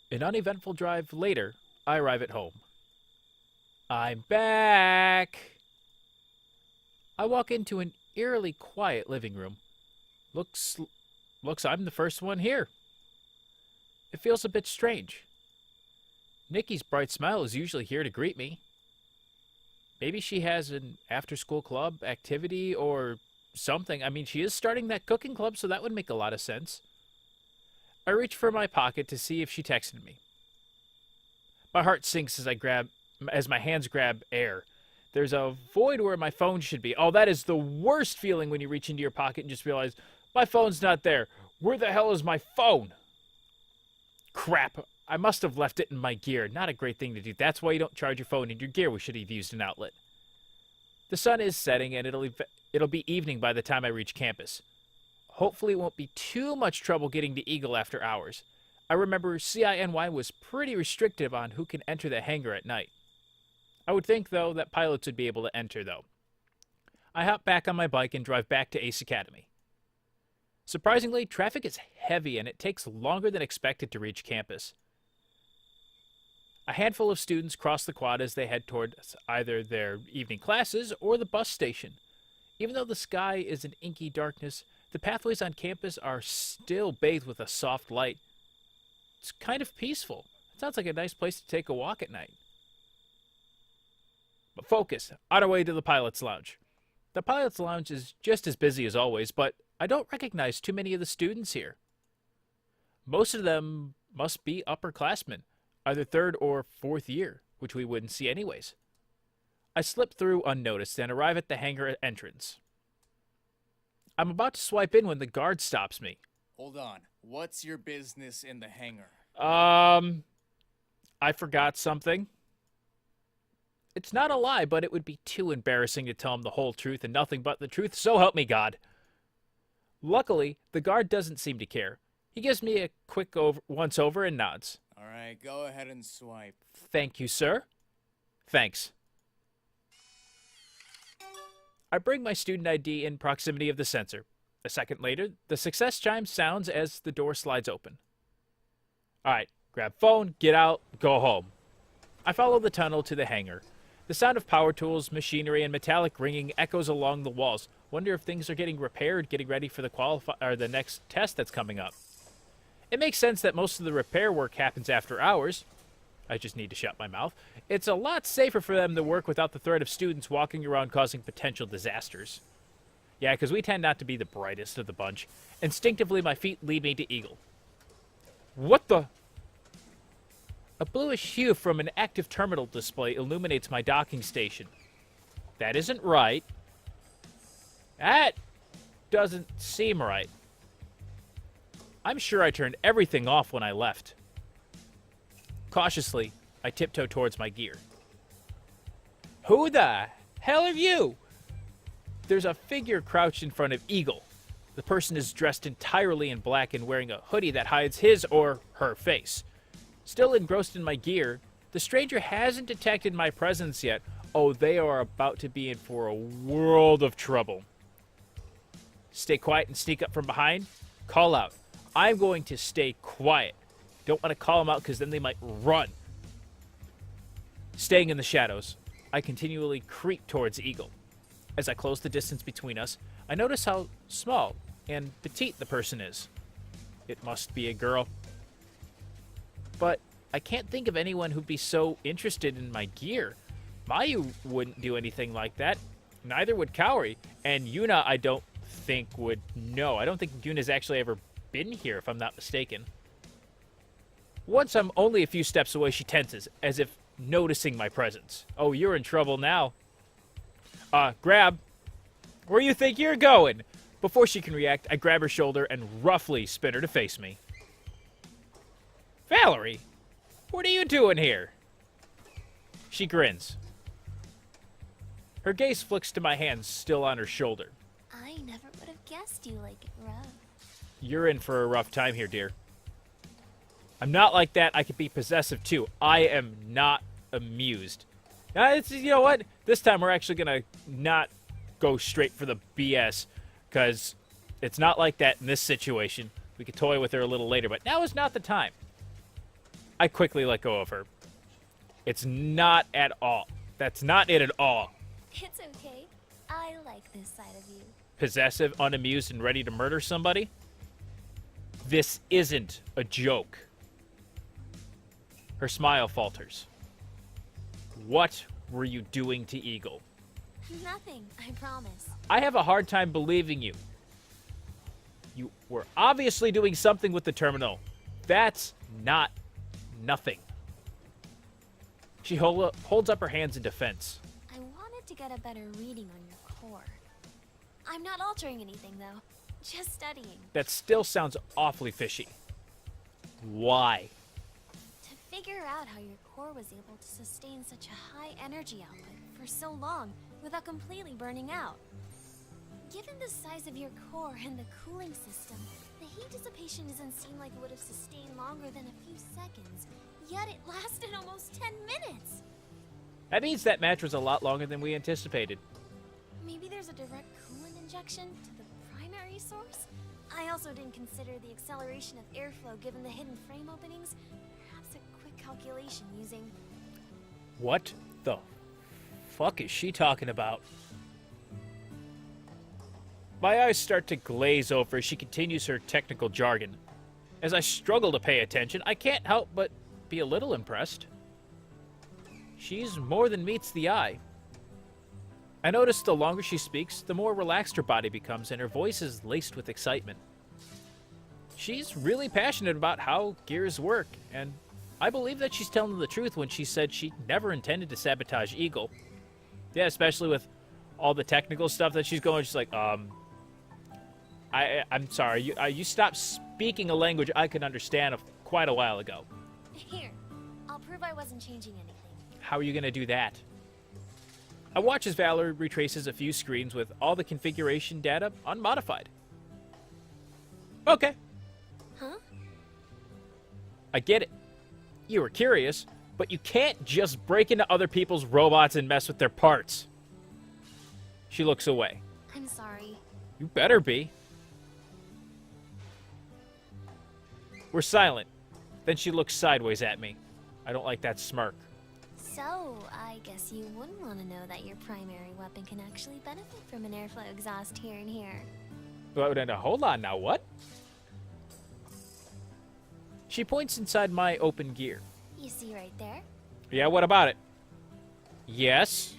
An uneventful drive later, I arrive at home. I'm back! I walk into an eerily quiet living room. Looks looks I'm the first one here. It feels a bit strange. Nikki's bright smile is usually here to greet me. Maybe she has an after-school club activity or something. I mean, she is starting that cooking club, so that would make a lot of sense. I reach for my pocket to see if she texted me. My heart sinks as my hands grab air. There's a void where my phone should be. Oh, that is the worst feeling when you reach into your pocket and just realize, my phone's not there. Where the hell is my phone? Crap. I must have left it in my gear. Not a great thing to do. That's why you don't charge your phone in your gear. We should have used an outlet. The sun is setting, and it'll be evening by the time I reach campus. Hopefully it won't be too much trouble getting to Eagle after hours. I remember CINY was pretty restrictive on who can enter the hangar at night. I would think, though, that pilots would be able to enter, though. I hop back on my bike and drive back to Ace Academy. Surprisingly, traffic is heavy and it takes longer than expected to reach campus. A handful of students cross the quad as they head toward either their evening classes or the bus station. Even though the sky is in inky darkness, the pathways on campus are still bathed with a soft light. It's kind of peaceful. It sounds like a nice place to take a walk at night. But focus, on our way to the Pilot's Lounge. The Pilot's Lounge is just as busy as always, but I don't recognize too many of the students here. Most of them must be upperclassmen, either third or fourth year, which we wouldn't see anyways. I slip through unnoticed and arrive at the hangar entrance. I'm about to swipe in when the guard stops me. Hold on. What's your business in the hangar? I forgot something. It's not a lie, but it would be too embarrassing to tell him the whole truth and nothing but the truth, so help me God. Luckily, the guard doesn't seem to care. He gives me a quick once-over and nods. All right, go ahead and swipe. Thank you, sir. Thanks. I bring my student ID in proximity of the sensor. A second later, the success chime sounds as the door slides open. All right, grab phone, get out, go home. I follow the tunnel to the hangar. The sound of power tools, machinery, and metallic ringing echoes along the walls. Wonder if things are getting repaired, getting ready for the next test that's coming up. It makes sense that most of the repair work happens after hours. I just need to shut my mouth. It's a lot safer for them to work without the threat of students walking around causing potential disasters. Yeah, because we tend not to be the brightest of the bunch. Instinctively, my feet lead me to Eagle. What the? A bluish hue from an active terminal display illuminates my docking station. That isn't right. That doesn't seem right. I'm sure I turned everything off when I left. Cautiously, I tiptoe towards my gear. Who the hell are you? There's a figure crouched in front of Eagle. The person is dressed entirely in black and wearing a hoodie that hides his or her face. Still engrossed in my gear, the stranger hasn't detected my presence yet. Oh, they are about to be in for a world of trouble. Stay quiet and sneak up from behind. Call out. I'm going to stay quiet. Don't want to call them out because then they might run. Staying in the shadows, I continually creep towards Eagle. As I close the distance between us, I notice how small and petite the person is. It must be a girl. But I can't think of anyone who'd be so interested in my gear. Mayu wouldn't do anything like that. Neither would Kaori. And Yuuna, I don't think would know. I don't think Yuuna's actually ever been here, if I'm not mistaken. Once I'm only a few steps away, she tenses, as if noticing my presence. Oh, you're in trouble now. Grab. Where you think you're going? Before she can react, I grab her shoulder and roughly spin her to face me. Valerie, what are you doing here? She grins. Her gaze flicks to my hands still on her shoulder. I never would have guessed you like it rough. You're in for a rough time here, dear. I'm not like that. I could be possessive, too. I am not amused. You know what? This time we're actually going to not go straight for the BS, because it's not like that in this situation. We could toy with her a little later, but now is not the time. I quickly let go of her. It's not at all. That's not it at all. It's okay. I like this side of you. Possessive, unamused, and ready to murder somebody? This isn't a joke. Her smile falters. What were you doing to Eagle? Nothing, I promise. I have a hard time believing you. You were obviously doing something with the terminal. That's not nothing. She holds up her hands in defense. I wanted to get a better reading on your core. I'm not altering anything, though. Just studying. That still sounds awfully fishy. Why? To figure out how your core was able to sustain such a high energy output for so long without completely burning out. Given the size of your core and the cooling system, the heat dissipation doesn't seem like it would have sustained longer than a few seconds, yet it lasted almost 10 minutes! That means that match was a lot longer than we anticipated. Maybe there's a direct coolant injection to the primary source? I also didn't consider the acceleration of airflow given the hidden frame openings. Perhaps a quick calculation using... What the fuck is she talking about? My eyes start to glaze over as she continues her technical jargon. As I struggle to pay attention, I can't help but be a little impressed. She's more than meets the eye. I notice the longer she speaks, the more relaxed her body becomes and her voice is laced with excitement. She's really passionate about how gears work, and I believe that she's telling the truth when she said she never intended to sabotage Eagle. Yeah, especially with all the technical stuff that she's going, she's like, I'm sorry, you stopped speaking a language I could understand quite a while ago. Here, I'll prove I wasn't changing anything. How are you going to do that? I watch as Valerie retraces a few screens with all the configuration data unmodified. Okay. Huh? I get it. You were curious, but you can't just break into other people's robots and mess with their parts. She looks away. I'm sorry. You better be. We're silent. Then she looks sideways at me. I don't like that smirk. So, I guess you wouldn't want to know that your primary weapon can actually benefit from an airflow exhaust here and here. But hold on now, what? She points inside my open gear. You see right there? Yeah, what about it? Yes,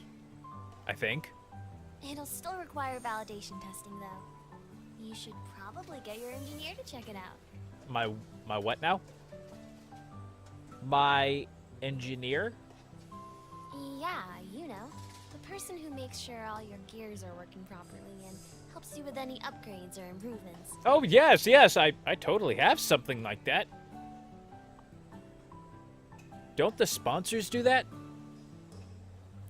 I think. It'll still require validation testing, though. You should probably get your engineer to check it out. My what now? My engineer? Yeah, you know. The person who makes sure all your gears are working properly and helps you with any upgrades or improvements. Oh, yes, I totally have something like that. Don't the sponsors do that?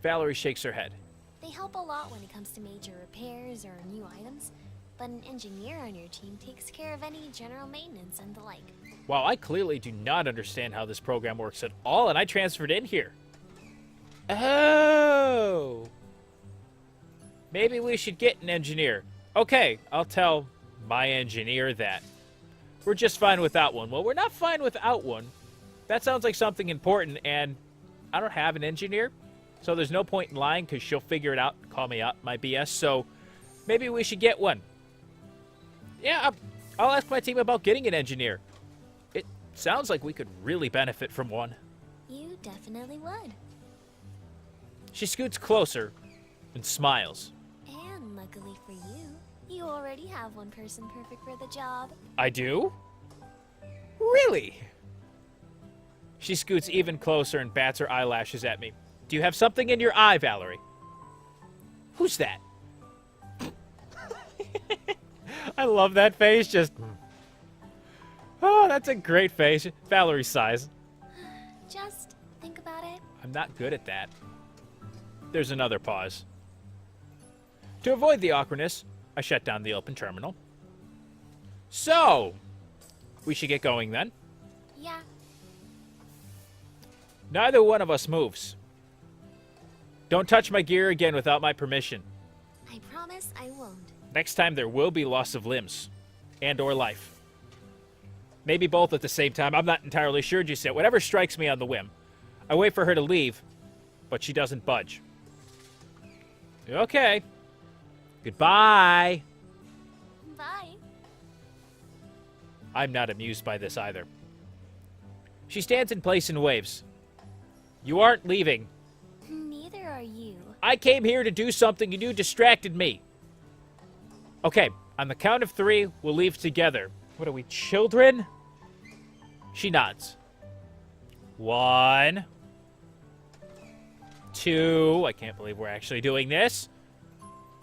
Valerie shakes her head. They help a lot when it comes to major repairs or new items, but an engineer on your team takes care of any general maintenance and the like. Wow, I clearly do not understand how this program works at all, and I transferred in here. Oh. Maybe we should get an engineer. Okay, I'll tell my engineer that. We're just fine without one. Well, we're not fine without one. That sounds like something important, and I don't have an engineer, so there's no point in lying because she'll figure it out and call me out my BS, so maybe we should get one. Yeah, I'll ask my team about getting an engineer. It sounds like we could really benefit from one. You definitely would. She scoots closer and smiles. And luckily for you, you already have one person perfect for the job. I do? Really? She scoots even closer and bats her eyelashes at me. Do you have something in your eye, Valerie? Who's that? I love that face. Just... Oh, that's a great face. Valerie sighs. Just think about it. I'm not good at that. There's another pause. To avoid the awkwardness, I shut down the open terminal. So, we should get going then. Yeah. Neither one of us moves. Don't touch my gear again without my permission. I promise I won't. Next time there will be loss of limbs and or life. Maybe both at the same time. I'm not entirely sure just yet. Whatever strikes me on the whim. I wait for her to leave, but she doesn't budge. Okay. Goodbye. Bye. I'm not amused by this either. She stands in place and waves. You aren't leaving. Neither are you. I came here to do something and you distracted me. Okay, on the count of 3, we'll leave together. What are we, children? She nods. 1, 2, I can't believe we're actually doing this.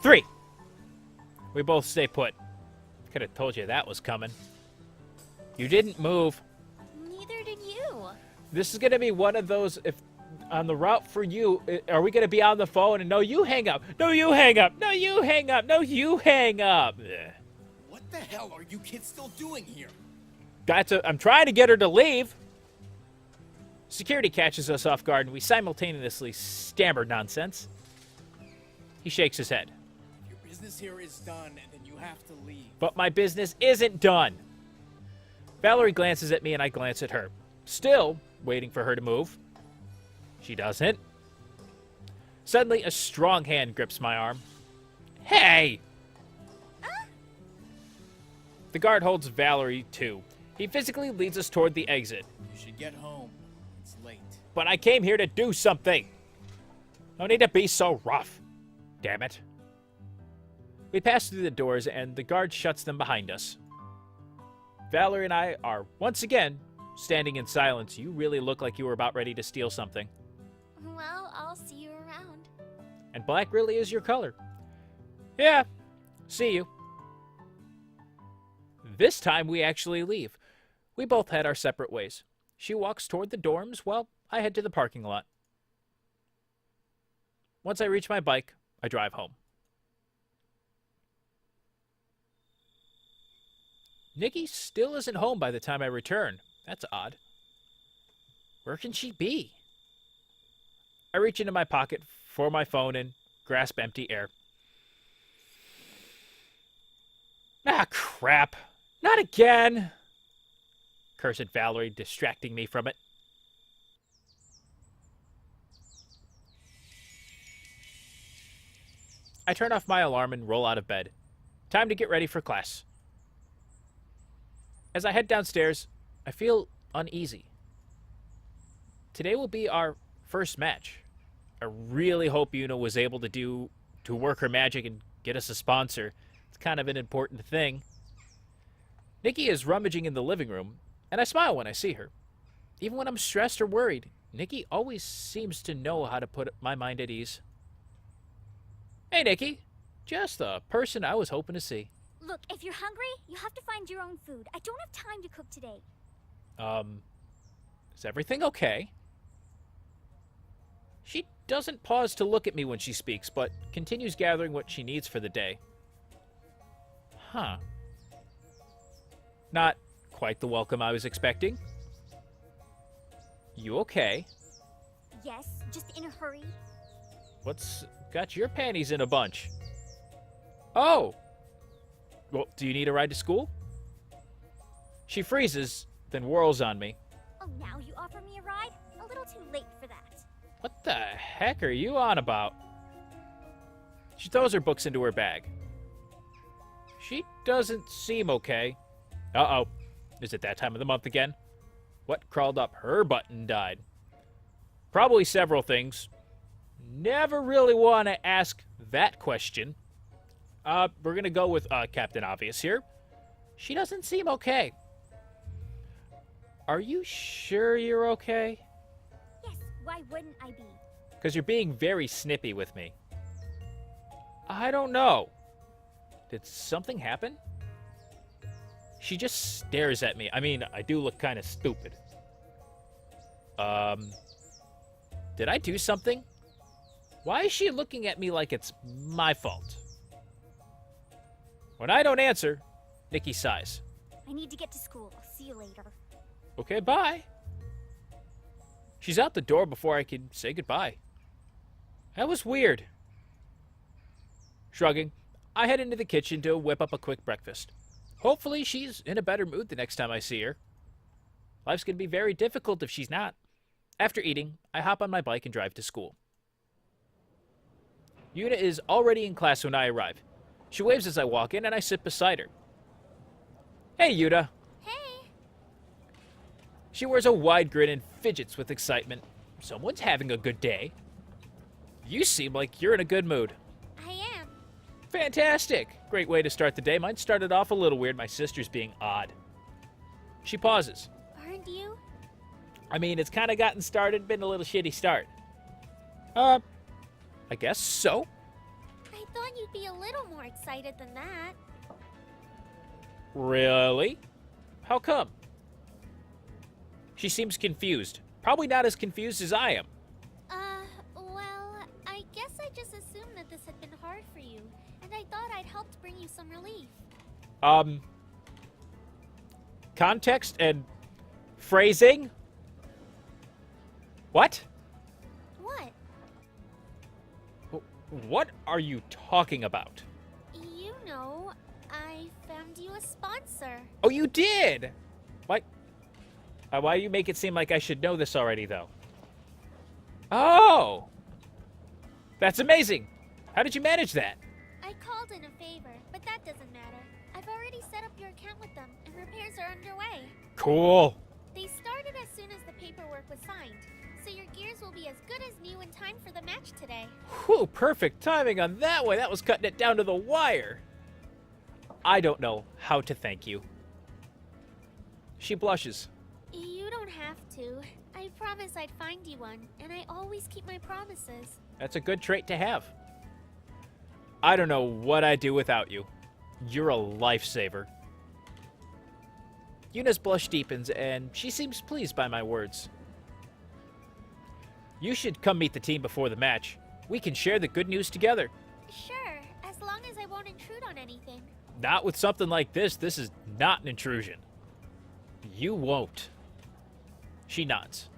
3. We both stay put. Could have told you that was coming. You didn't move. Neither did you. This is going to be one of those, if on the route for you, are we going to be on the phone and no, you hang up. No, you hang up. No, you hang up. No, you hang up. Ugh. What the hell are you kids still doing here? I'm trying to get her to leave. Security catches us off guard and we simultaneously stammer nonsense. He shakes his head. Your business here is done, and then you have to leave. But my business isn't done. Valerie glances at me and I glance at her. Still waiting for her to move. She doesn't. Suddenly, a strong hand grips my arm. Hey! The guard holds Valerie, too. He physically leads us toward the exit. You should get home. It's late. But I came here to do something. No need to be so rough. Damn it. We pass through the doors and the guard shuts them behind us. Valerie and I are, once again, standing in silence. You really look like you were about ready to steal something. Well, I'll see you around. And black really is your color. Yeah, see you. This time we actually leave. We both head our separate ways. She walks toward the dorms while I head to the parking lot. Once I reach my bike, I drive home. Nikki still isn't home by the time I return. That's odd. Where can she be? I reach into my pocket for my phone and grasp empty air. Ah, crap. Not again. Cursed Valerie, distracting me from it. I turn off my alarm and roll out of bed. Time to get ready for class. As I head downstairs, I feel uneasy. Today will be our first match. I really hope Yuuna was able to work her magic and get us a sponsor. It's kind of an important thing. Nikki is rummaging in the living room, and I smile when I see her. Even when I'm stressed or worried, Nikki always seems to know how to put my mind at ease. Hey, Nikki. Just the person I was hoping to see. Look, if you're hungry, you have to find your own food. I don't have time to cook today. Is everything okay? She doesn't pause to look at me when she speaks, but continues gathering what she needs for the day. Huh. Not quite the welcome I was expecting. You okay? Yes, just in a hurry. What's got your panties in a bunch? Oh! Well, do you need a ride to school? She freezes, then whirls on me. Oh, now you offer me a ride? A little too late for that. What the heck are you on about? She throws her books into her bag. She doesn't seem okay. Uh-oh. Is it that time of the month again? What crawled up her butt and died? Probably several things. Never really want to ask that question. We're going to go with Captain Obvious here. She doesn't seem okay. Are you sure you're okay? Yes, why wouldn't I be? Because you're being very snippy with me. I don't know. Did something happen? She just stares at me. I mean, I do look kind of stupid. Did I do something? Why is she looking at me like it's my fault? When I don't answer, Nikki sighs. I need to get to school. I'll see you later. Okay, bye. She's out the door before I can say goodbye. That was weird. Shrugging, I head into the kitchen to whip up a quick breakfast. Hopefully she's in a better mood the next time I see her. Life's going to be very difficult if she's not. After eating, I hop on my bike and drive to school. Yuuna is already in class when I arrive. She waves as I walk in, and I sit beside her. Hey, Yuuna. Hey. She wears a wide grin and fidgets with excitement. Someone's having a good day. You seem like you're in a good mood. I am. Fantastic! Great way to start the day. Mine started off a little weird, my sister's being odd. She pauses. Aren't you? I mean, it's kind of gotten started, been a little shitty start. I guess so. I thought you'd be a little more excited than that. Really? How come? She seems confused. Probably not as confused as I am. Well, I guess I just assumed that this had been hard for you, and I thought I'd helped bring you some relief. Context and phrasing? What? What? What are you talking about? You know, I found you a sponsor. Oh, you did? Why do you make it seem like I should know this already, though? Oh! That's amazing! How did you manage that? I called in a favor, but that doesn't matter. I've already set up your account with them, and repairs are underway. Cool! They started as soon as the paperwork was signed, so your gears will be as good as new in time for the match today. Whew, perfect timing on that one. That was cutting it down to the wire. I don't know how to thank you. She blushes. You don't have to. I promised I'd find you one, and I always keep my promises. That's a good trait to have. I don't know what I'd do without you. You're a lifesaver. Yuna's blush deepens, and she seems pleased by my words. You should come meet the team before the match. We can share the good news together. Sure, as long as I won't intrude on anything. Not with something like this. This is not an intrusion. You won't. She nods.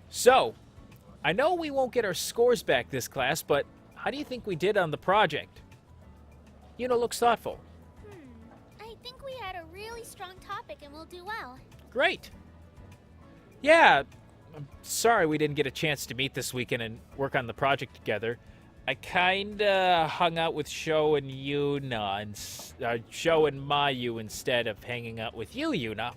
So, I know we won't get our scores back this class, but how do you think we did on the project? Yuuna looks thoughtful. I think we had a really strong topic and we'll do well. Great. Yeah, I'm sorry we didn't get a chance to meet this weekend and work on the project together. I kinda hung out with Sho and Yuuna, and Sho and Mayu instead of hanging out with you, Yuuna.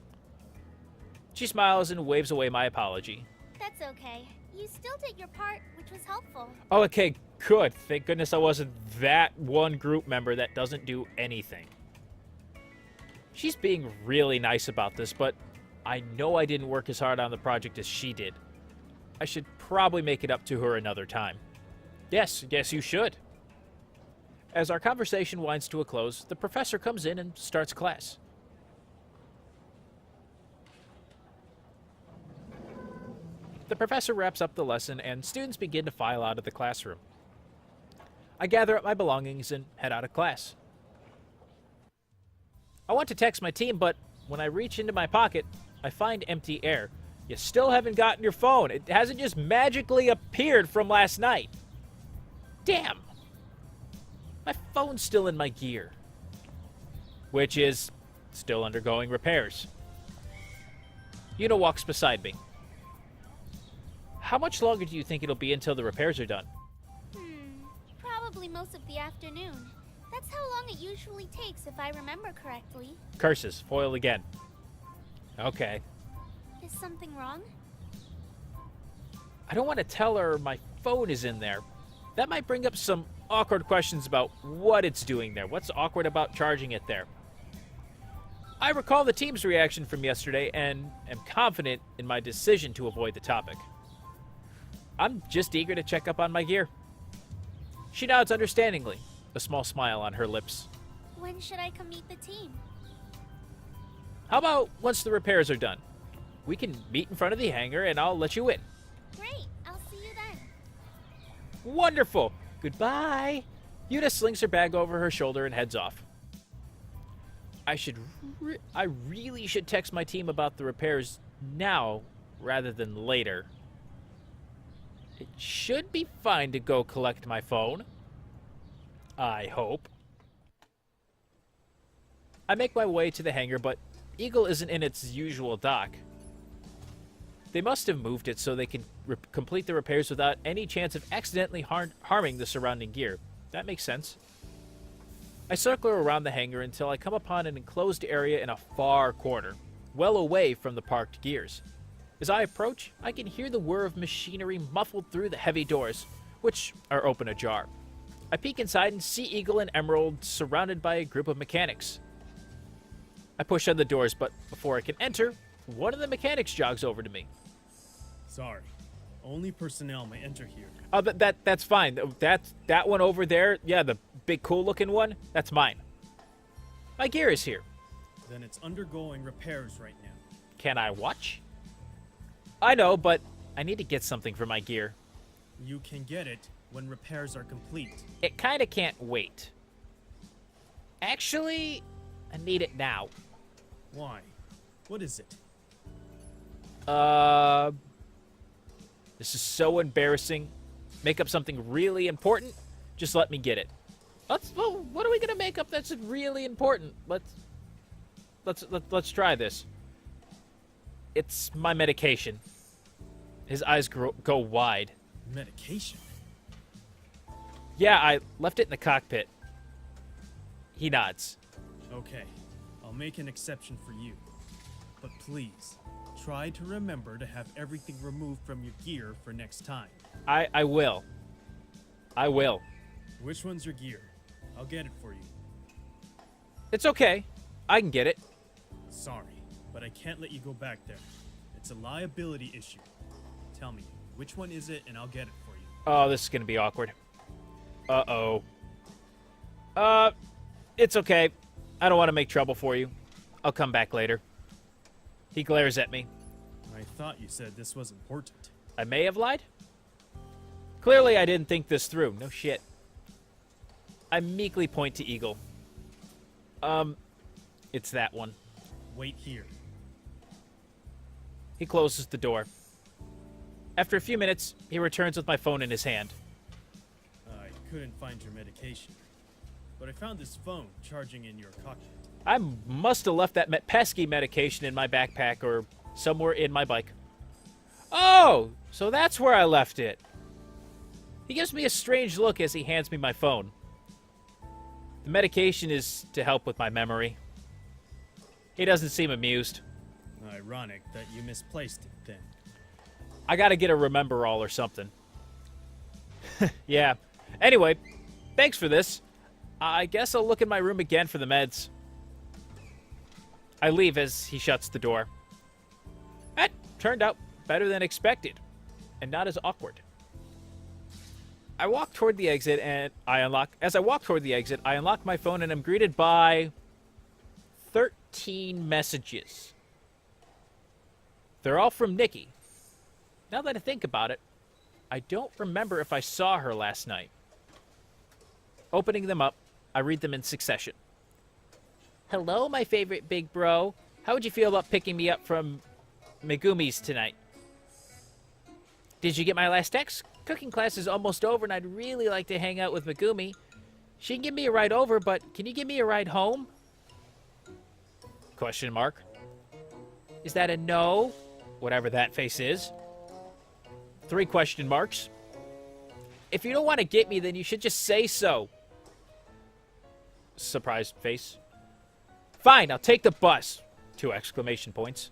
She smiles and waves away my apology. That's okay. You still did your part, which was helpful. Oh, okay, good. Thank goodness I wasn't that one group member that doesn't do anything. She's being really nice about this, but I know I didn't work as hard on the project as she did. I should probably make it up to her another time. Yes, you should. As our conversation winds to a close, the professor comes in and starts class. The professor wraps up the lesson, and students begin to file out of the classroom. I gather up my belongings and head out of class. I want to text my team, but when I reach into my pocket, I find empty air. You still haven't gotten your phone. It hasn't just magically appeared from last night. Damn. My phone's still in my gear, which is still undergoing repairs. Yuuna walks beside me. How much longer do you think it'll be until the repairs are done? Probably most of the afternoon. That's how long it usually takes, if I remember correctly. Curses. Foil again. Okay. Is something wrong? I don't want to tell her my phone is in there. That might bring up some awkward questions about what it's doing there. What's awkward about charging it there? I recall the team's reaction from yesterday and am confident in my decision to avoid the topic. I'm just eager to check up on my gear. She nods understandingly, a small smile on her lips. When should I come meet the team? How about once the repairs are done? We can meet in front of the hangar and I'll let you in. Great, I'll see you then. Wonderful. Goodbye. Yuuna slings her bag over her shoulder and heads off. I really should text my team about the repairs now rather than later. It should be fine to go collect my phone. I hope. I make my way to the hangar, but Eagle isn't in its usual dock. They must have moved it so they can complete the repairs without any chance of accidentally harming the surrounding gear. That makes sense. I circle around the hangar until I come upon an enclosed area in a far corner, well away from the parked gears. As I approach, I can hear the whir of machinery muffled through the heavy doors, which are open ajar. I peek inside and see Eagle and Emerald surrounded by a group of mechanics. I push on the doors, but before I can enter, one of the mechanics jogs over to me. Sorry. Only personnel may enter here. Oh, that's fine. That one over there, yeah, the big cool-looking one, that's mine. My gear is here. Then it's undergoing repairs right now. Can I watch? I know, but I need to get something for my gear. You can get it when repairs are complete. It kind of can't wait. Actually, I need it now. Why? What is it? This is so embarrassing. Make up something really important. Just let me get it. Well, what are we gonna make up that's really important? Let's try this. It's my medication. His eyes go wide. Medication? Yeah, I left it in the cockpit. He nods. Okay, I'll make an exception for you. But please, try to remember to have everything removed from your gear for next time. I will. I will. Which one's your gear? I'll get it for you. It's okay. I can get it. Sorry, but I can't let you go back there. It's a liability issue. Tell me, which one is it and I'll get it for you. Oh, this is gonna be awkward. Uh-oh. It's okay. I don't want to make trouble for you. I'll come back later. He glares at me. I thought you said this was important. I may have lied? Clearly I didn't think this through. No shit. I meekly point to Eagle. It's that one. Wait here. He closes the door. After a few minutes, he returns with my phone in his hand. I couldn't find your medication, but I found this phone charging in your cockpit. I must have left that pesky medication in my backpack or somewhere in my bike. Oh, so that's where I left it. He gives me a strange look as he hands me my phone. The medication is to help with my memory. He doesn't seem amused. Ironic that you misplaced it then. I gotta get a remember all or something. Yeah. Anyway, thanks for this. I guess I'll look in my room again for the meds. I leave as he shuts the door. That turned out better than expected, and not as awkward. I walk toward the exit and As I walk toward the exit, I unlock my phone and am greeted by 13 messages. They're all from Nikki. Now that I think about it, I don't remember if I saw her last night. Opening them up, I read them in succession. Hello, my favorite big bro. How would you feel about picking me up from Megumi's tonight? Did you get my last text? Cooking class is almost over and I'd really like to hang out with Megumi. She can give me a ride over, but can you give me a ride home? Question mark. Is that a no? Whatever that face is. 3 question marks. If you don't want to get me, then you should just say so. Surprised face. Fine, I'll take the bus. 2 exclamation points.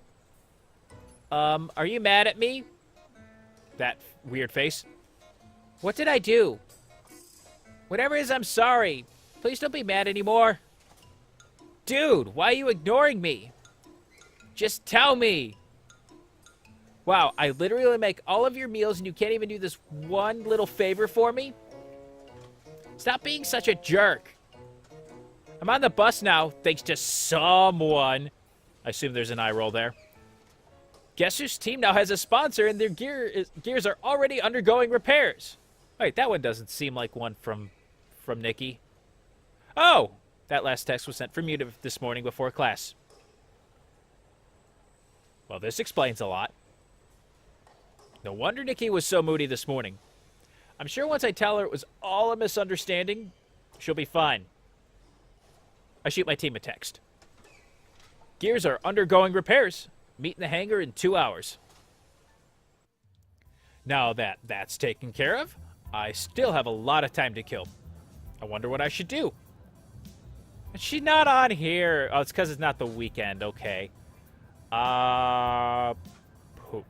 Are you mad at me? That weird face. What did I do? Whatever it is, I'm sorry. Please don't be mad anymore. Dude, why are you ignoring me? Just tell me. Wow, I literally make all of your meals and you can't even do this one little favor for me? Stop being such a jerk. I'm on the bus now, thanks to someone. I assume there's an eye roll there. Guess whose team now has a sponsor and their gears are already undergoing repairs. Wait, that one doesn't seem like one from Nikki. Oh, that last text was sent from you this morning before class. Well, this explains a lot. No wonder Nikki was so moody this morning. I'm sure once I tell her it was all a misunderstanding, she'll be fine. I shoot my team a text. Gears are undergoing repairs. Meet in the hangar in 2 hours. Now that that's taken care of, I still have a lot of time to kill. I wonder what I should do. Is she not on here? Oh, it's because it's not the weekend. Okay. Poop.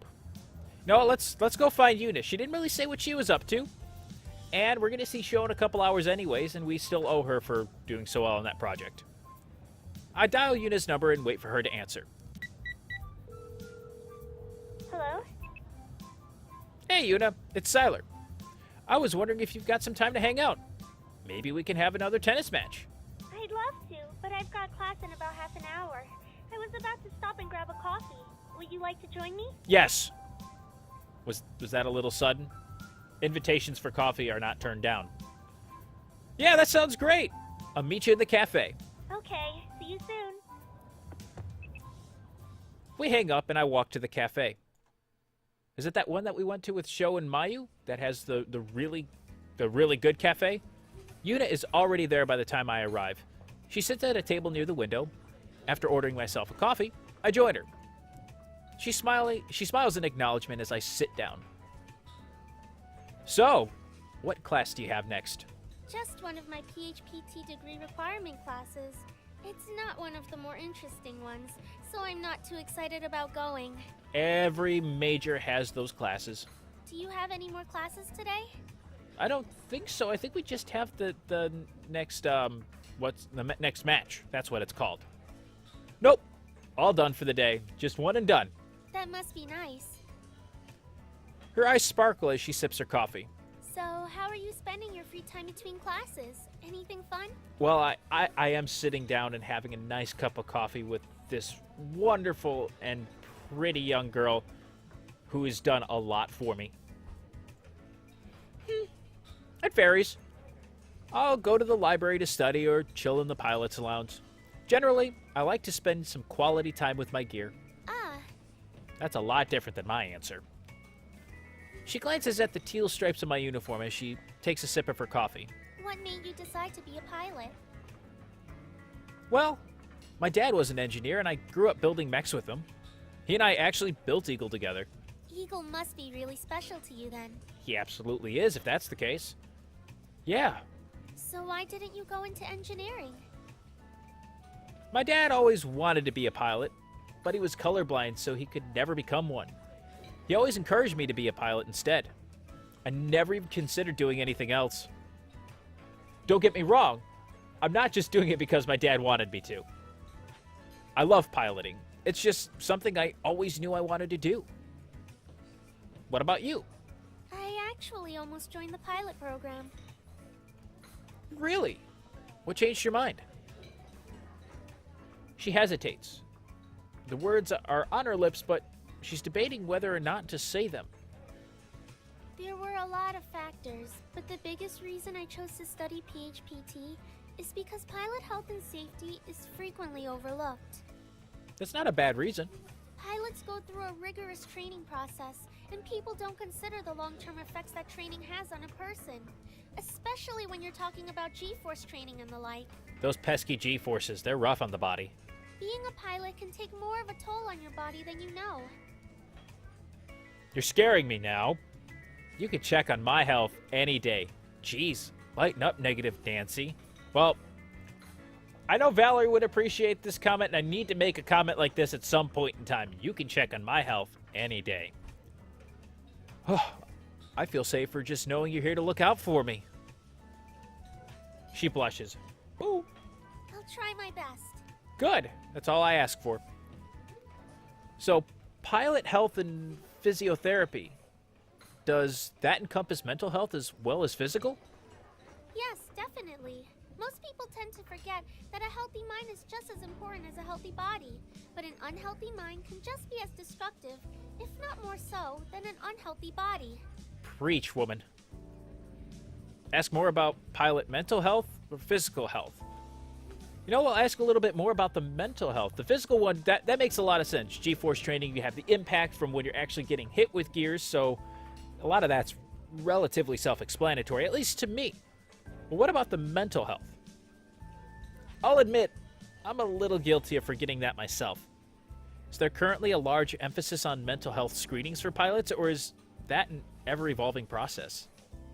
No, let's go find Yuuna. She didn't really say what she was up to. And we're going to see Sho in a couple hours anyways, and we still owe her for doing so well on that project. I dial Yuna's number and wait for her to answer. Hello? Hey, Yuuna. It's Sylar. I was wondering if you've got some time to hang out. Maybe we can have another tennis match. I'd love to, but I've got class in about half an hour. I was about to stop and grab a coffee. Would you like to join me? Yes. Was that a little sudden? Invitations for coffee are not turned down. Yeah, that sounds great. I'll meet you in the cafe. Okay, see you soon. We hang up and I walk to the cafe. Is it that one that we went to with Sho and Mayu that has the really good cafe? Yuuna is already there by the time I arrive. She sits at a table near the window. After ordering myself a coffee, I join her. She smiles in acknowledgement as I sit down. So, what class do you have next? Just one of my PHPT degree requirement classes. It's not one of the more interesting ones, so I'm not too excited about going. Every major has those classes. Do you have any more classes today? I don't think so. I think we just have the next next match. That's what it's called. Nope. All done for the day. Just one and done. That must be nice. Her eyes sparkle as she sips her coffee. So, how are you spending your free time between classes? Anything fun? Well, I am sitting down and having a nice cup of coffee with this wonderful and pretty young girl who has done a lot for me. It varies. I'll go to the library to study or chill in the pilot's lounge. Generally, I like to spend some quality time with my gear. Ah, That's a lot different than my answer. She glances at the teal stripes of my uniform as she takes a sip of her coffee. what made you decide to be a pilot? Well, my dad was an engineer and I grew up building mechs with him. He and I actually built Eagle together. Eagle must be really special to you then. He absolutely is, if that's the case. Yeah, So why didn't you go into engineering? my dad always wanted to be a pilot, but he was colorblind, so he could never become one. He always encouraged me to be a pilot instead. I never even considered doing anything else. Don't get me wrong, I'm not just doing it because my dad wanted me to. I love piloting. It's just something I always knew I wanted to do. What about you? I actually almost joined the pilot program. Really? What changed your mind? She hesitates. The words are on her lips, but she's debating whether or not to say them. There were a lot of factors, but the biggest reason I chose to study PHPT is because pilot health and safety is frequently overlooked. That's not a bad reason. Pilots go through a rigorous training process, and people don't consider the long-term effects that training has on a person, especially when you're talking about G-force training and the like. Those pesky G-forces, they're rough on the body. Being a pilot can take more of a toll on your body than you know. You're scaring me now. You can check on my health any day. Jeez, lighten up, Negative Nancy. Well, I know Valerie would appreciate this comment, and I need to make a comment like this at some point in time. You can check on my health any day. I feel safer just knowing you're here to look out for me. She blushes. Ooh, I'll try my best. good. That's all I ask for. So, pilot health and physiotherapy. Does that encompass mental health as well as physical? Yes, definitely. Most people tend to forget that a healthy mind is just as important as a healthy body, but an unhealthy mind can just be as destructive, if not more so, than an unhealthy body. Preach, woman. Ask more about pilot mental health or physical health? You know, we'll ask a little bit more about the mental health. The physical one, that makes a lot of sense. G-force training, you have the impact from when you're actually getting hit with gears, so a lot of that's relatively self-explanatory, at least to me. But what about the mental health? I'll admit, I'm a little guilty of forgetting that myself. Is there currently a large emphasis on mental health screenings for pilots, or is that an ever-evolving process?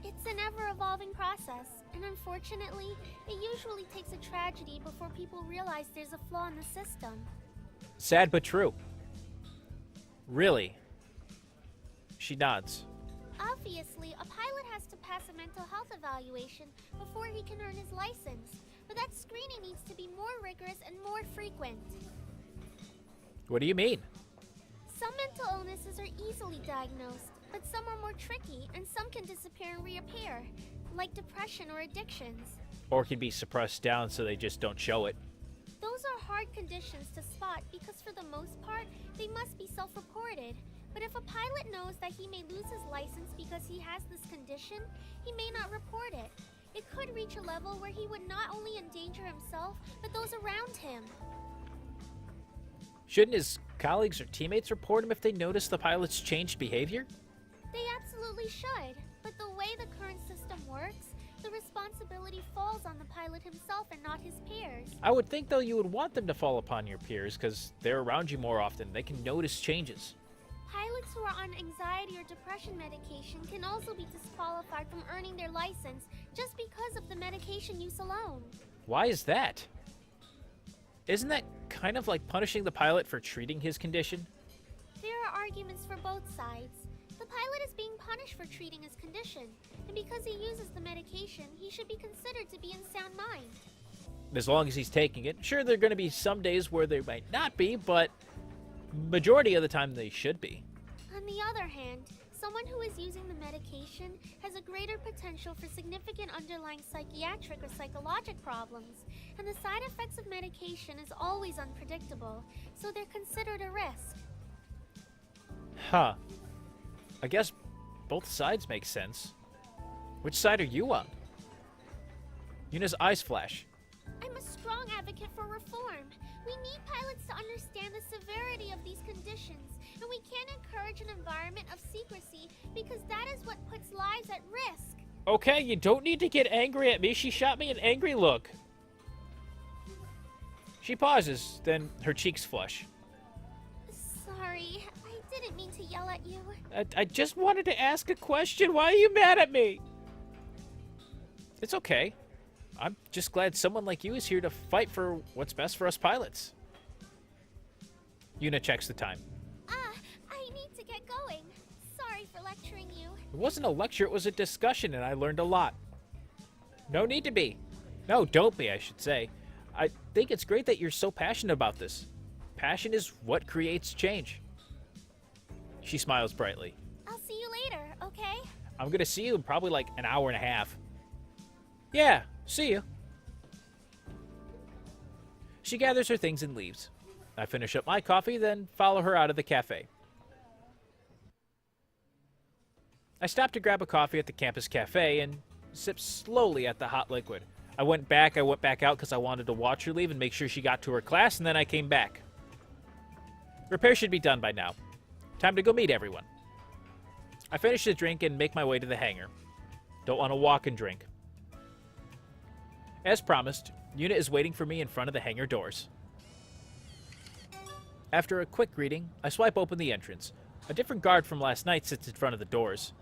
It's an ever-evolving process, and unfortunately, it usually takes a tragedy before people realize there's a flaw in the system. Sad but true. Really? She nods. Obviously, a pilot has to pass a mental health evaluation before he can earn his license, but that screening needs to be more rigorous and more frequent. What do you mean? Some mental illnesses are easily diagnosed, but some are more tricky, and some can disappear and reappear, like depression or addictions. Or can be suppressed down so they just don't show it. Those are hard conditions to spot because for the most part, they must be self-reported. But if a pilot knows that he may lose his license because he has this condition, he may not report it. It could reach a level where he would not only endanger himself, but those around him. Shouldn't his colleagues or teammates report him if they notice the pilot's changed behavior? They absolutely should, but the way the current system works, the responsibility falls on the pilot himself and not his peers. I would think, though, you would want them to fall upon your peers because they're around you more often. They can notice changes. Pilots who are on anxiety or depression medication can also be disqualified from earning their license just because of the medication use alone. Why is that? Isn't that kind of like punishing the pilot for treating his condition? There are arguments for both sides. The pilot is being punished for treating his condition, and because he uses the medication, he should be considered to be in sound mind. As long as he's taking it. Sure, there are going to be some days where they might not be, but majority of the time they should be. On the other hand, someone who is using the medication has a greater potential for significant underlying psychiatric or psychologic problems, and the side effects of medication is always unpredictable, so they're considered a risk. Huh. I guess both sides make sense. Which side are you on? Yuna's eyes flash. I'm a strong advocate for reform. We need pilots to understand the severity of these conditions, and we can't encourage an environment of secrecy because that is what puts lives at risk. Okay, you don't need to get angry at me. She shot me an angry look. She pauses, then her cheeks flush. Sorry, I didn't mean to yell at you. I just wanted to ask a question. Why are you mad at me? It's okay. I'm just glad someone like you is here to fight for what's best for us pilots. Yuuna checks the time. I need to get going. Sorry for lecturing you. It wasn't a lecture, it was a discussion, and I learned a lot. No need to be. No, don't be, I should say. I think it's great that you're so passionate about this. Passion is what creates change. She smiles brightly. I'll see you later, okay? I'm gonna see you in probably like an hour and a half. Yeah, see you. She gathers her things and leaves. I finish up my coffee, then follow her out of the cafe. I stop to grab a coffee at the campus cafe and sip slowly at the hot liquid. I went back out because I wanted to watch her leave and make sure she got to her class, and then I came back. Repair should be done by now. Time to go meet everyone. I finish the drink and make my way to the hangar. Don't want to walk and drink. As promised, Yuuna is waiting for me in front of the hangar doors. After a quick greeting, I swipe open the entrance. A different guard from last night sits in front of the doors.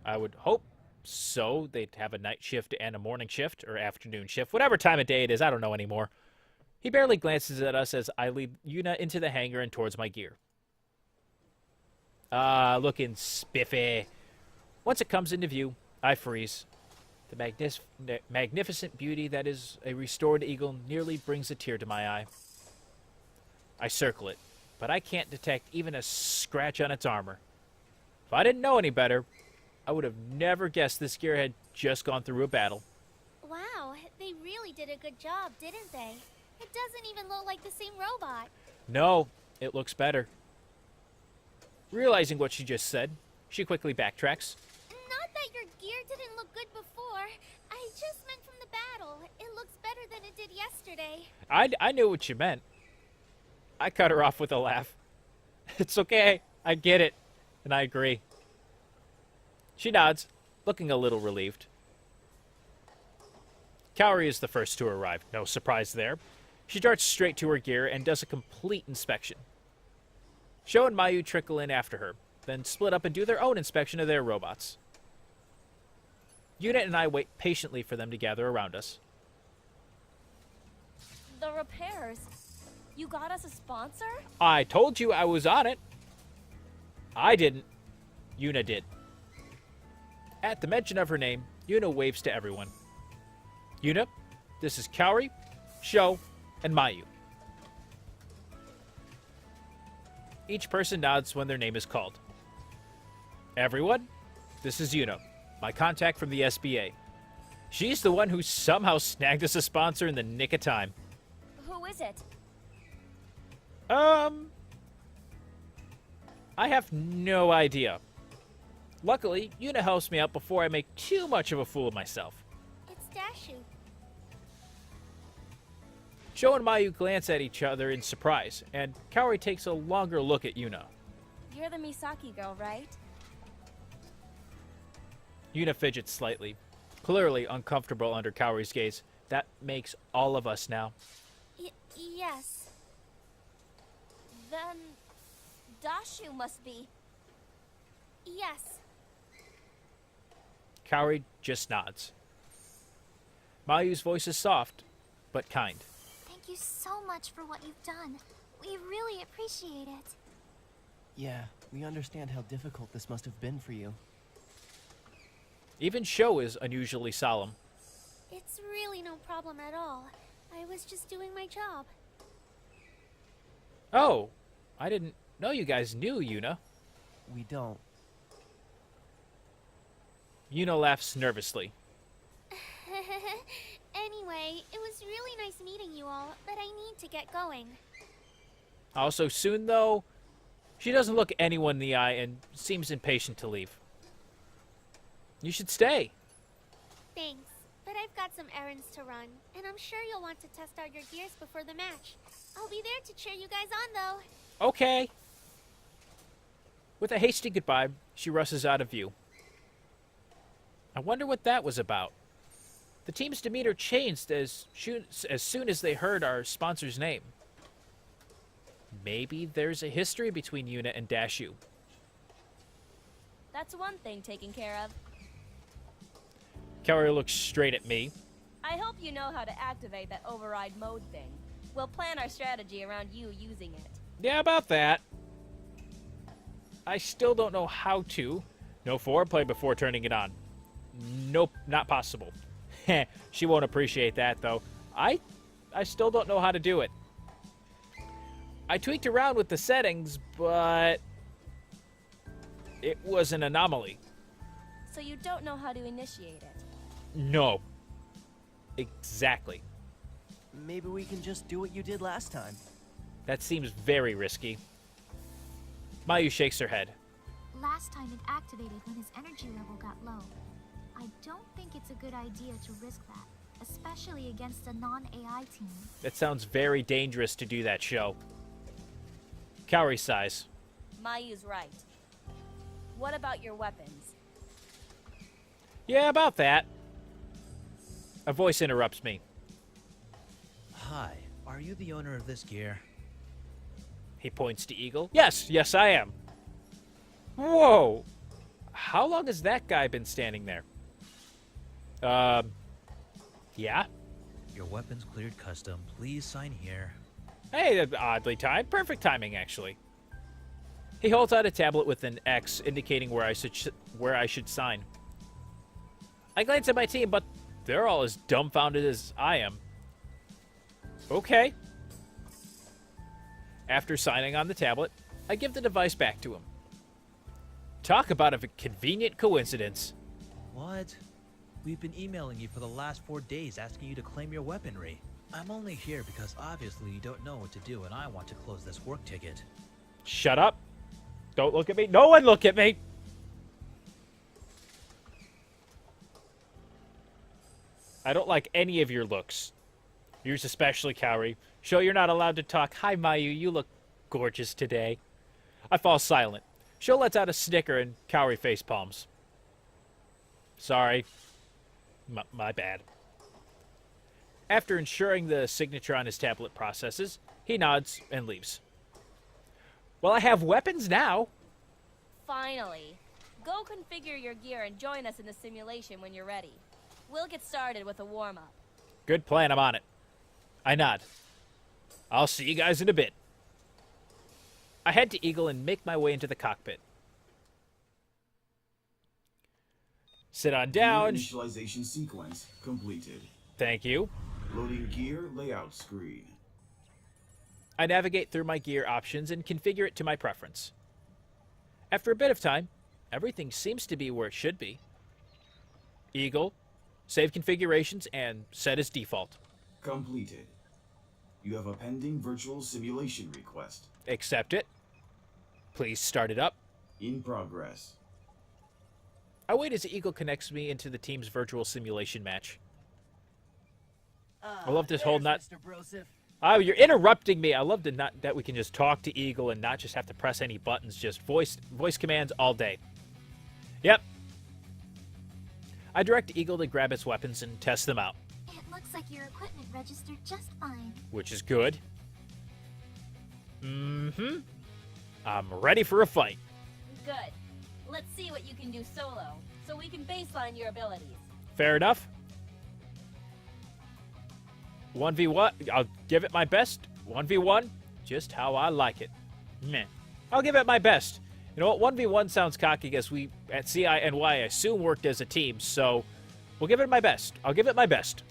I would hope so. They'd have a night shift and a morning shift, or afternoon shift, whatever time of day it is, I don't know anymore. He barely glances at us as I lead Yuuna into the hangar and towards my gear. Looking spiffy. Once it comes into view, I freeze. The magnificent beauty that is a restored eagle nearly brings a tear to my eye. I circle it, but I can't detect even a scratch on its armor. If I didn't know any better, I would have never guessed this gear had just gone through a battle. Wow, they really did a good job, didn't they? It doesn't even look like the same robot. No, it looks better. Realizing what she just said, she quickly backtracks. Not that your gear didn't look good before. I just meant from the battle. It looks better than it did yesterday. I knew what you meant. I cut her off with a laugh. It's okay. I get it. And I agree. She nods, looking a little relieved. Kaori is the first to arrive. No surprise there. She darts straight to her gear and does a complete inspection. Sho and Mayu trickle in after her. then split up and do their own inspection of their robots. Yuuna and I wait patiently for them to gather around us. The repairs. You got us a sponsor? I told you I was on it. I didn't. Yuuna did. At the mention of her name, Yuuna waves to everyone. Yuuna, this is Kaori, Sho, and Mayu. Each person nods when their name is called. Everyone, this is Yuuna, my contact from the SBA. She's the one who somehow snagged us a sponsor in the nick of time. Who is it? I have no idea. Luckily, Yuuna helps me out before I make too much of a fool of myself. It's Dashu. Sho and Mayu glance at each other in surprise, and Kaori takes a longer look at Yuuna. You're the Misaki girl, right? Yuuna fidgets slightly, clearly uncomfortable under Kaori's gaze. That makes all of us now. Yes. Then Dashu must be. Yes. Kaori just nods. Mayu's voice is soft, but kind. Thank you so much for what you've done. We really appreciate it. Yeah, we understand how difficult this must have been for you. Even Sho is unusually solemn. It's really no problem at all. I was just doing my job. Oh, I didn't know you guys knew Yuuna. We don't. Yuuna laughs nervously. Anyway, it was really nice meeting you all, but I need to get going. Also soon, though, she doesn't look anyone in the eye and seems impatient to leave. You should stay. Thanks, but I've got some errands to run, and I'm sure you'll want to test out your gears before the match. I'll be there to cheer you guys on, though. Okay. With a hasty goodbye, she rushes out of view. I wonder what that was about. The team's demeanor changed as soon as they heard our sponsor's name. Maybe there's a history between Yuuna and Dashu. That's one thing taken care of. Kaori looks straight at me. I hope you know how to activate that override mode thing. We'll plan our strategy around you using it. Yeah, about that. I still don't know how to. No foreplay before turning it on. Nope, not possible. She won't appreciate that, though. I still don't know how to do it. I tweaked around with the settings, but it was an anomaly. So you don't know how to initiate it. No. Exactly. Maybe we can just do what you did last time. That seems very risky. Mayu shakes her head. Last time it activated when his energy level got low. I don't think it's a good idea to risk that, especially against a non-AI team. It sounds very dangerous to do that, Sho. Kaori sighs. Mayu's right. What about your weapons? Yeah, about that. A voice interrupts me. Hi, are you the owner of this gear? He points to Eagle. Yes, I am. Whoa! How long has that guy been standing there? Yeah? Your weapon's cleared custom. Please sign here. Hey, oddly timed. Perfect timing, actually. He holds out a tablet with an X indicating where I should sign. I glance at my team, but they're all as dumbfounded as I am. Okay. After signing on the tablet, I give the device back to him. Talk about a convenient coincidence. What? We've been emailing you for the last 4 days asking you to claim your weaponry. I'm only here because obviously you don't know what to do and I want to close this work ticket. Shut up. Don't look at me. No one look at me. I don't like any of your looks. Yours especially, Kaori. Sho you're not allowed to talk. Hi, Mayu. You look gorgeous today. I fall silent. Sho lets out a snicker and Kaori face palms. Sorry. My bad. After ensuring the signature on his tablet processes, he nods and leaves. Well, I have weapons now. Finally. Go configure your gear and join us in the simulation when you're ready. We'll get started with a warm-up. Good plan, I'm on it. I nod. I'll see you guys in a bit. I head to Eagle and make my way into the cockpit. Sit on down. Initialization sequence completed. Thank you. Loading gear layout screen. I navigate through my gear options and configure it to my preference. After a bit of time, everything seems to be where it should be. Eagle, save configurations, and set as default. Completed. You have a pending virtual simulation request. Accept it. Please start it up. In progress. I wait as Eagle connects me into the team's virtual simulation match. I love this whole not... Mr. Broseph. Oh, you're interrupting me. I love that we can just talk to Eagle and not just have to press any buttons. Just voice commands all day. Yep. I direct Eagle to grab its weapons and test them out. It looks like your equipment registered just fine. Which is good. Mm-hmm. I'm ready for a fight. Good. Let's see what you can do solo, so we can baseline your abilities. Fair enough. 1v1. I'll give it my best. 1v1. Just how I like it. Meh. I'll give it my best. You know what? 1v1 sounds cocky as we at CINY I assume worked as a team, so we'll give it my best. I'll give it my best.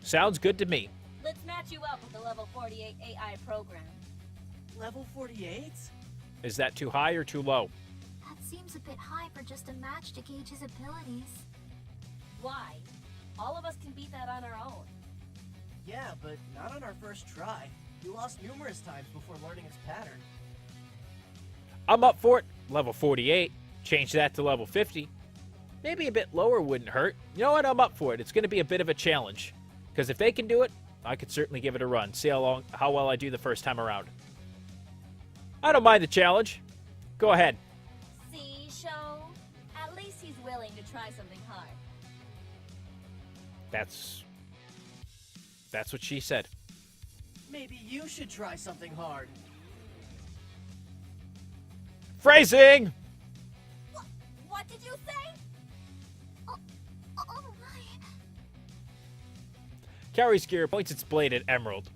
Sounds good to me. Let's match you up with the level 48 AI program. Level 48? Is that too high or too low? That seems a bit high for just a match to gauge his abilities. Why? All of us can beat that on our own. Yeah, but not on our first try. We lost numerous times before learning its pattern. I'm up for it. Level 48. Change that to level 50. Maybe a bit lower wouldn't hurt. You know what? I'm up for it. It's going to be a bit of a challenge. Because if they can do it, I could certainly give it a run. See how well I do the first time around. I don't mind the challenge. Go ahead. See, Show? At least he's willing to try something hard. That's what she said. Maybe you should try something hard. Phrasing! What did you say? Oh my. Carrie's gear points its blade at Emerald.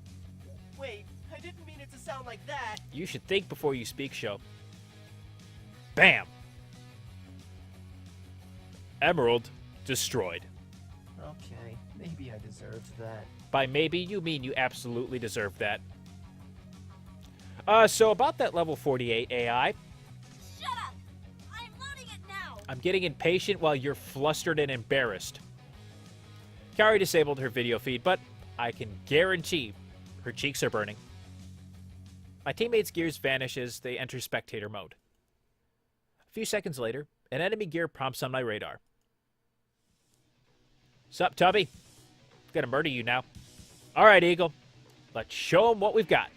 Wait, I didn't mean it to sound like that. You should think before you speak, Show. Bam! Emerald destroyed. Okay, maybe I deserved that. By maybe, you mean you absolutely deserve that. So about that level 48 AI, Shut up! I'm loading it now! I'm getting impatient while you're flustered and embarrassed. Carrie disabled her video feed, but I can guarantee her cheeks are burning. My teammates' gears vanish as they enter spectator mode. A few seconds later, an enemy gear prompts on my radar. Sup, Tubby? Gonna murder you now. Alright, Eagle. Let's show them what we've got.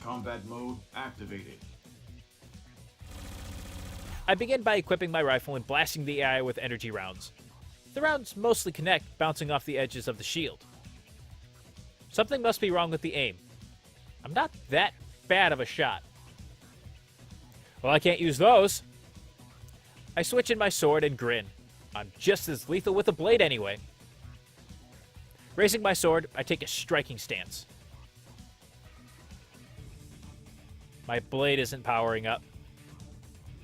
Combat mode activated. I begin by equipping my rifle and blasting the AI with energy rounds. The rounds mostly connect, bouncing off the edges of the shield. Something must be wrong with the aim. I'm not that bad of a shot. Well, I can't use those. I switch in my sword and grin. I'm just as lethal with a blade anyway. Raising my sword, I take a striking stance. My blade isn't powering up.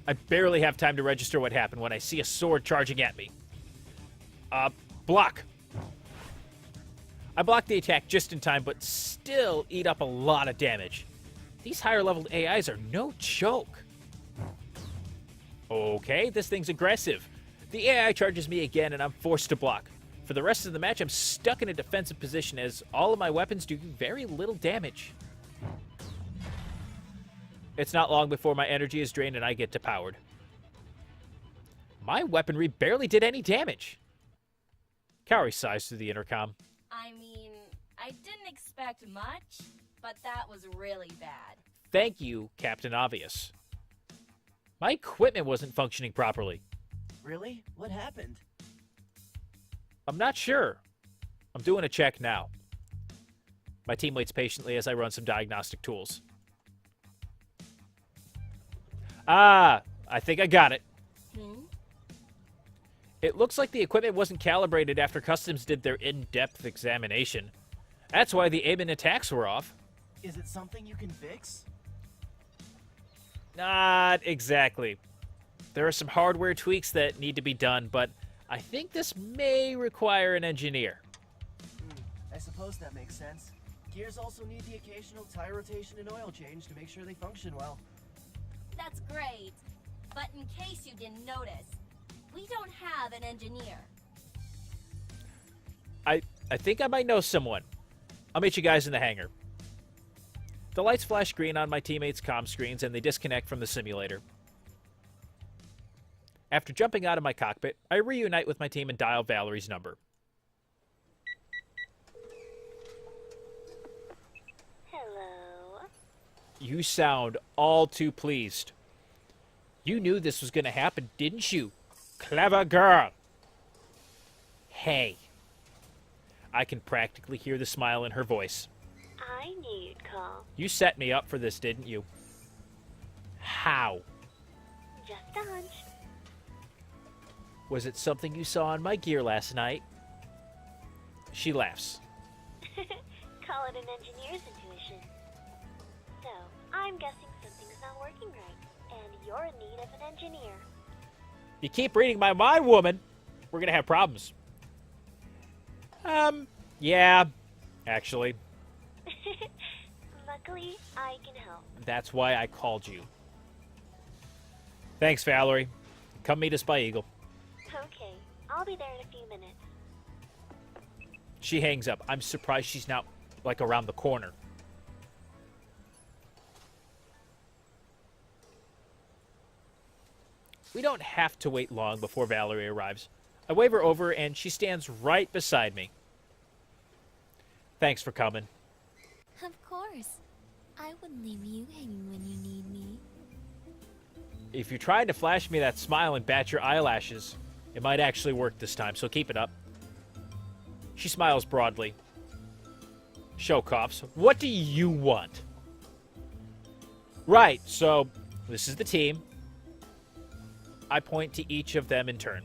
I barely have time to register what happened when I see a sword charging at me. Block. I block the attack just in time, but still eat up a lot of damage. These higher-leveled AIs are no joke. Okay, this thing's aggressive. The AI charges me again, and I'm forced to block. For the rest of the match, I'm stuck in a defensive position as all of my weapons do very little damage. It's not long before my energy is drained and I get depowered. My weaponry barely did any damage. Carrie sighs through the intercom. I mean, I didn't expect much, but that was really bad. Thank you, Captain Obvious. My equipment wasn't functioning properly. Really? What happened? I'm not sure. I'm doing a check now. My team waits patiently as I run some diagnostic tools. I I think I got it. Hmm? It looks like the equipment wasn't calibrated after Customs did their in-depth examination. That's why the aim and attacks were off. Is it something you can fix? Not exactly. There are some hardware tweaks that need to be done, but I think this may require an engineer. I suppose that makes sense. Gears also need the occasional tire rotation and oil change to make sure they function well. That's great. But in case you didn't notice, we don't have an engineer. I think I might know someone. I'll meet you guys in the hangar. The lights flash green on my teammates' comm screens and they disconnect from the simulator. After jumping out of my cockpit, I reunite with my team and dial Valerie's number. Hello. You sound all too pleased. You knew this was going to happen, didn't you? Clever girl. Hey. I can practically hear the smile in her voice. I knew you'd call. You set me up for this, didn't you? How? Just a hunch. Was it something you saw on my gear last night? She laughs. Call it an engineer's intuition. So, I'm guessing something's not working right, and you're in need of an engineer. You keep reading my mind, woman. We're gonna have problems. Yeah, actually. Luckily, I can help. That's why I called you. Thanks, Valerie. Come meet us by Eagle. Okay, I'll be there in a few minutes. She hangs up. I'm surprised she's not, like, around the corner. We don't have to wait long before Valerie arrives. I wave her over, and she stands right beside me. Thanks for coming. Of course. I wouldn't leave you hanging when you need me. If you're trying to flash me that smile and bat your eyelashes, it might actually work this time, so keep it up. She smiles broadly. Show cops, what do you want? Right, so this is the team. I point to each of them in turn.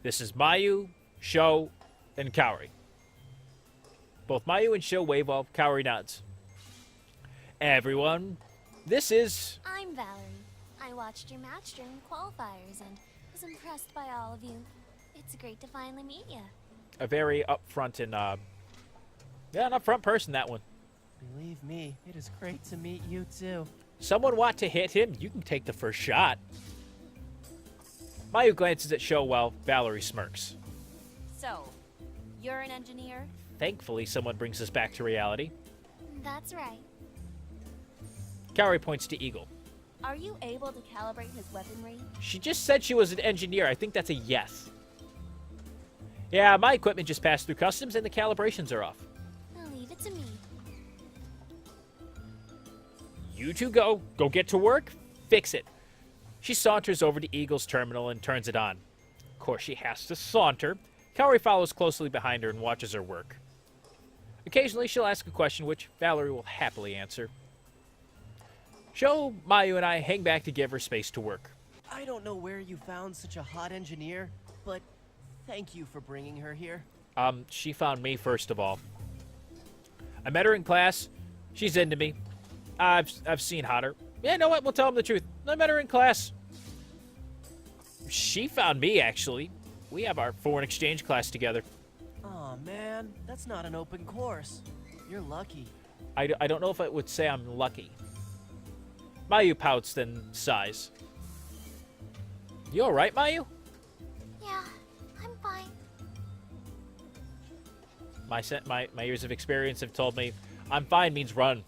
This is Mayu, Sho, and Kaori. Both Mayu and Sho wave while Kaori nods. Everyone, this is... I'm Valerie. I watched your match during the qualifiers and was impressed by all of you. It's great to finally meet you. a very upfront and, yeah, an upfront person, that one. Believe me, it is great to meet you too. Someone want to hit him? You can take the first shot. Mayu glances at Sho while Valerie smirks. So, you're an engineer? Thankfully, someone brings us back to reality. That's right. Kaori points to Eagle. Are you able to calibrate his weaponry? She just said she was an engineer. I think that's a yes. Yeah, my equipment just passed through customs and the calibrations are off. I'll leave it to me. You two go. Go get to work. Fix it. She saunters over to Eagle's terminal and turns it on. Of course, she has to saunter. Kaori follows closely behind her and watches her work. Occasionally, she'll ask a question which Valerie will happily answer. Sho, Mayu, and I hang back to give her space to work. I don't know where you found such a hot engineer, but thank you for bringing her here. She found me first of all. I met her in class. She's into me. I've seen hotter. Yeah, you know what? We'll tell them the truth. I met her in class. She found me, actually. We have our foreign exchange class together. Aw, man, that's not an open course. You're lucky. I don't know if I would say I'm lucky. Mayu pouts, then sighs. You alright, Mayu? Yeah, I'm fine. My years of experience have told me I'm fine means run.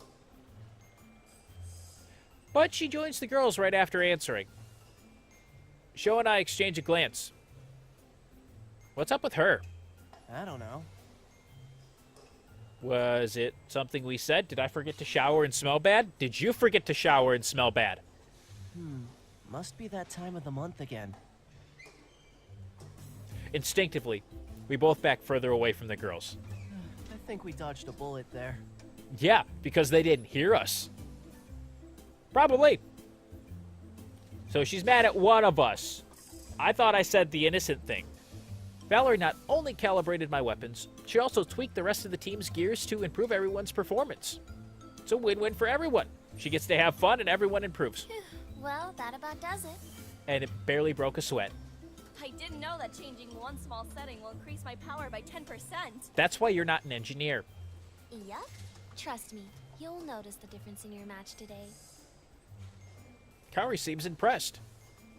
But she joins the girls right after answering. Sho and I exchange a glance. What's up with her? I don't know. Was it something we said? Did I forget to shower and smell bad? Did you forget to shower and smell bad? Must be that time of the month again. Instinctively, we both back further away from the girls. I think we dodged a bullet there. Yeah, because they didn't hear us. Probably. So she's mad at one of us. I thought I said the innocent thing. Valerie not only calibrated my weapons, she also tweaked the rest of the team's gears to improve everyone's performance. It's a win-win for everyone. She gets to have fun and everyone improves. Well, that about does it. And it barely broke a sweat. I didn't know that changing one small setting will increase my power by 10%. That's why you're not an engineer. Yup. Trust me, you'll notice the difference in your match today. Kaori seems impressed.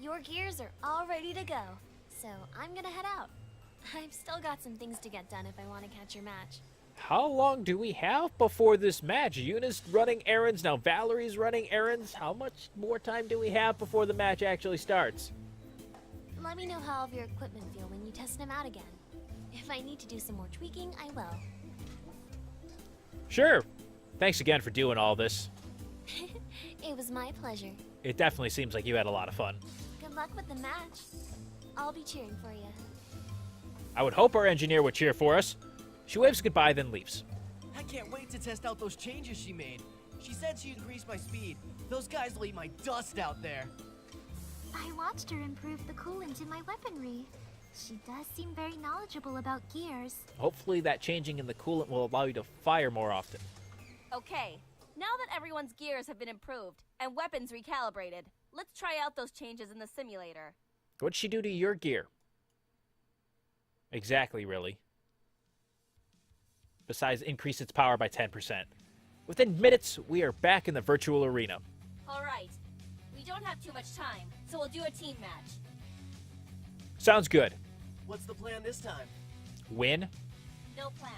Your gears are all ready to go, so I'm gonna head out. I've still got some things to get done if I want to catch your match. How long do we have before this match? Yuna's running errands, now Valerie's running errands. How much more time do we have before the match actually starts? Let me know how all of your equipment feel when you test them out again. If I need to do some more tweaking, I will. Sure. Thanks again for doing all this. It was my pleasure. It definitely seems like you had a lot of fun. Good luck with the match. I'll be cheering for you. I would hope our engineer would cheer for us. She waves goodbye, then leaves. I can't wait to test out those changes she made. She said she increased my speed. Those guys will eat my dust out there. I watched her improve the coolant in my weaponry. She does seem very knowledgeable about gears. Hopefully that changing in the coolant will allow you to fire more often. Okay, now that everyone's gears have been improved and weapons recalibrated, let's try out those changes in the simulator. What'd she do to your gear? Exactly, really. Besides increase its power by 10%. Within minutes, we are back in the virtual arena. Alright, we don't have too much time, so we'll do a team match. Sounds good. What's the plan this time? Win? No plan.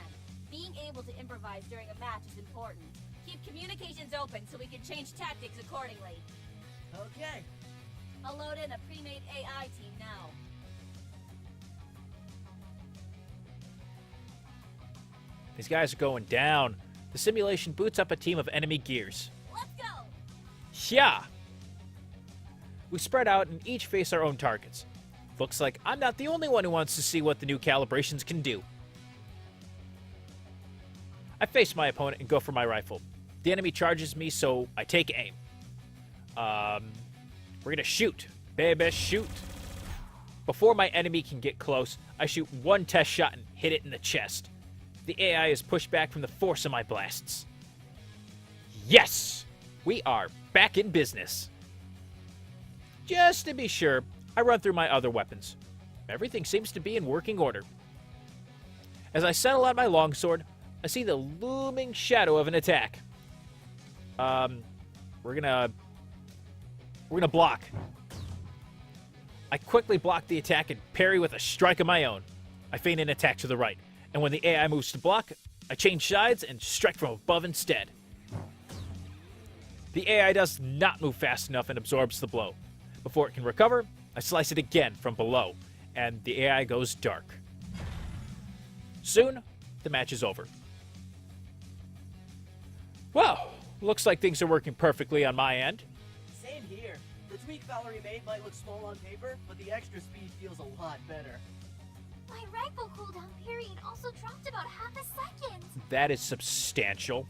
Being able to improvise during a match is important. Keep communications open so we can change tactics accordingly. Okay. I'll load in a pre-made AI team now. These guys are going down. The simulation boots up a team of enemy gears. Let's go! Yeah! We spread out and each face our own targets. Looks like I'm not the only one who wants to see what the new calibrations can do. I face my opponent and go for my rifle. The enemy charges me, so I take aim. We're gonna shoot. Baby, shoot. Before my enemy can get close, I shoot one test shot and hit it in the chest. The AI is pushed back from the force of my blasts. Yes! We are back in business. Just to be sure, I run through my other weapons. Everything seems to be in working order. As I settle on my longsword, I see the looming shadow of an attack. We're gonna block. I quickly block the attack and parry with a strike of my own. I feint an attack to the right, and when the AI moves to block, I change sides and strike from above instead. The AI does not move fast enough and absorbs the blow. Before it can recover, I slice it again from below, and the AI goes dark. Soon, the match is over. Well, looks like things are working perfectly on my end. Same here. The tweak Valerie made might look small on paper, but the extra speed feels a lot better. My rifle cooldown period also dropped about half a second. That is substantial.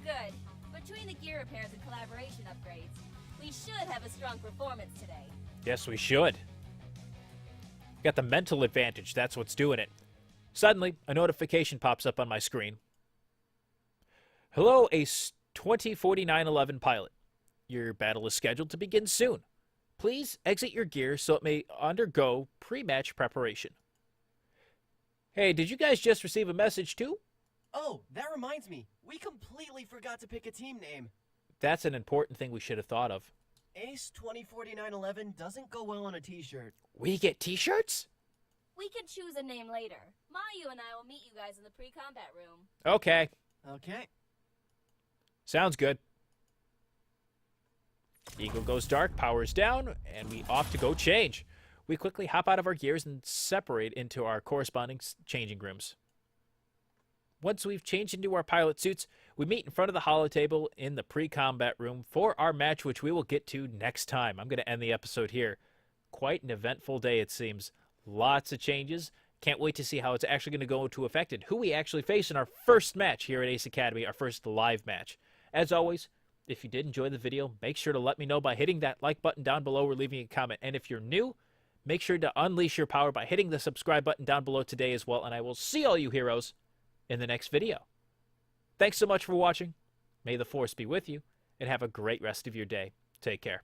Good. Between the gear repairs and collaboration upgrades, we should have a strong performance today. Yes, we should. Got the mental advantage, that's what's doing it. Suddenly, a notification pops up on my screen. Hello, Ace 204911 pilot. Your battle is scheduled to begin soon. Please exit your gear so it may undergo pre-match preparation. Hey, did you guys just receive a message too? Oh, that reminds me. We completely forgot to pick a team name. That's an important thing we should have thought of. Ace 204911 doesn't go well on a t-shirt. We get t-shirts? We can choose a name later. Mayu and I will meet you guys in the pre-combat room. Okay. Okay. Sounds good. Eagle goes dark, power's down, and we off to go change. We quickly hop out of our gears and separate into our corresponding changing rooms. Once we've changed into our pilot suits, we meet in front of the holotable in the pre-combat room for our match, which we will get to next time. I'm going to end the episode here. Quite an eventful day, it seems. Lots of changes. Can't wait to see how it's actually going to go into effect and who we actually face in our first match here at Ace Academy, our first live match. As always, If you did enjoy the video, make sure to let me know by hitting that like button down below or leaving a comment. And if you're new, make sure to unleash your power by hitting the subscribe button down below today as well. And I will see all you heroes in the next video. Thanks so much for watching. May the Force be with you, and have a great rest of your day. Take care.